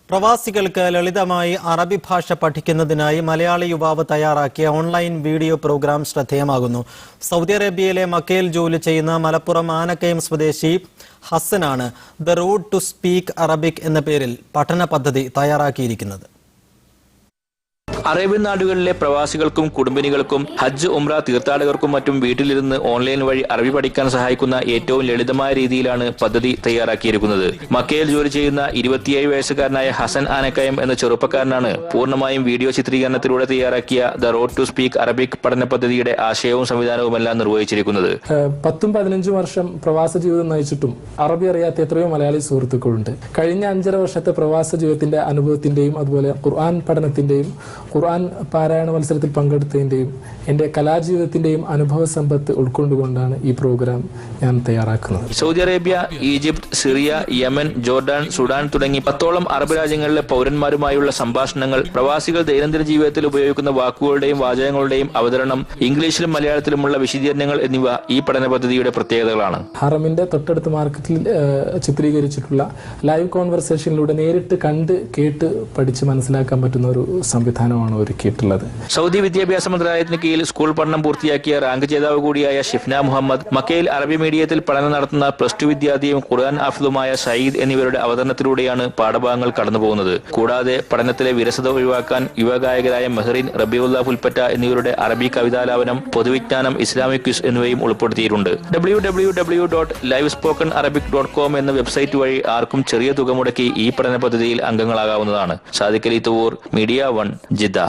പ്രവാസികൾക്ക് ലളിതമായി അറബി ഭാഷ പഠിക്കുന്നതിനായി മലയാളി യുവാവ് തയ്യാറാക്കിയ ഓൺലൈൻ വീഡിയോ പ്രോഗ്രാം ശ്രദ്ധേയമാകുന്നു. സൗദി അറേബ്യയിലെ മക്കയിൽ ജോലി ചെയ്യുന്ന മലപ്പുറം ആനക്കയം സ്വദേശി ഹസനാണ് the road to speak Arabic എന്ന പേരിൽ പഠന പദ്ധതി തയ്യാറാക്കിയിരിക്കുന്നത്. അറേബ്യൻ നാടുകളിലെ പ്രവാസികൾക്കും കുടുംബിനികൾക്കും ഹജ്ജ് ഉംറ തീർത്ഥാടകർക്കും മറ്റും വീട്ടിലിരുന്ന് ഓൺലൈൻ വഴി അറബി പഠിക്കാൻ സഹായിക്കുന്ന ഏറ്റവും ലളിതമായ രീതിയിലാണ് പദ്ധതി തയ്യാറാക്കിയിരിക്കുന്നത്. മക്കയിൽ ജോലി ചെയ്യുന്ന 27 വയസ്സുകാരനായ ഹസൻ ആനക്കയം എന്ന ചെറുപ്പക്കാരനാണ് പൂർണ്ണമായും വീഡിയോ ചിത്രീകരണത്തിലൂടെ തയ്യാറാക്കിയ the road to speak Arabic പഠന പദ്ധതിയുടെ ആശയവും സംവിധാനവുമെല്ലാം നിർവഹിച്ചിരിക്കുന്നത്. 10-15 വർഷം പ്രവാസ ജീവിതം നയിച്ചിട്ടും അറബി അറിയാത്ത എത്രയോ മലയാളി സുഹൃത്തുക്കളുണ്ട്. കഴിഞ്ഞ 5.5 വർഷത്തെ പ്രവാസ ജീവിതത്തിന്റെ അനുഭവത്തിന്റെയും അതുപോലെ ഖുർആൻ പഠനത്തിന്റെയും ഖുർആൻ പാരായണ മത്സരത്തിൽ പങ്കെടുത്തതിന്റെയും എന്റെ കലാജീവിതത്തിന്റെയും അനുഭവ സമ്പത്ത് ഉൾക്കൊണ്ടുകൊണ്ടാണ് ഈ പ്രോഗ്രാം ഞാൻ തയ്യാറാക്കുന്നത്. Saudi Arabia, Egypt, Syria, Yemen, Jordan, Sudan തുടങ്ങി 10ഓളം അറബ് രാജ്യങ്ങളിലെ പൗരന്മാരുമായുള്ള സംഭാഷണങ്ങൾ, പ്രവാസികൾ ദൈനംദിന ജീവിതത്തിൽ ഉപയോഗിക്കുന്ന വാക്കുകളുടെയും വാചകങ്ങളുടെയും അവതരണം, ഇംഗ്ലീഷിലും മലയാളത്തിലുമുള്ള വിശദീകരണങ്ങൾ എന്നിവ ഈ പഠന പദ്ധതിയുടെ പ്രത്യേകതകളാണ്. ഹറമിന്റെ തൊട്ടടുത്ത മാർക്കറ്റിൽ ചിത്രീകരിച്ചിട്ടുള്ള ലൈവ് കോൺവെർസേഷനിലൂടെ നേരിട്ട് കണ്ട് കേട്ട് പഠിച്ച് മനസ്സിലാക്കാൻ പറ്റുന്ന ഒരു സംവിധാനമാണ് ഒരുക്കിയിട്ടുള്ളത്. സൗദി വിദ്യാഭ്യാസ മന്ത്രാലയത്തിന് കീഴിൽ സ്കൂൾ പഠനം പൂർത്തിയാക്കിയ റാങ്ക് ജേതാവ് കൂടിയായ ഷിഫ്ന മുഹമ്മദ്, മക്കയിൽ അറബി മീഡിയത്തിൽ പഠനം നടത്തുന്ന +2 വിദ്യാർത്ഥിയും ഖുർആൻ ഹാഫിദുമായ സയ്യിദ് എന്നിവരുടെ അവതരണത്തിലൂടെയാണ് പാഠഭാഗങ്ങൾ കടന്നുപോകുന്നത്. കൂടാതെ പഠനത്തിലെ വിരസത ഒഴിവാക്കാൻ യുവഗായകരായ മെഹ്റിൻ, റബീഉല്ലാ പുൽപ്പറ്റ എന്നിവരുടെ അറബി കവിതാലാപനം, പൊതുവിജ്ഞാനം, ഇസ്ലാമിക് ക്വിസ് എന്നിവയും ഉൾപ്പെടുത്തിയിട്ടുണ്ട്. www.livespokenarabic.com എന്ന വെബ്സൈറ്റ് വഴി ആർക്കും ചെറിയ തുക മുടക്കി ഈ പഠന പദ്ധതിയിൽ അംഗങ്ങളാകാവുന്നതാണ്. സാദിഖ് അലി തൂർ, മീഡിയ 1, ജിദ്ദ.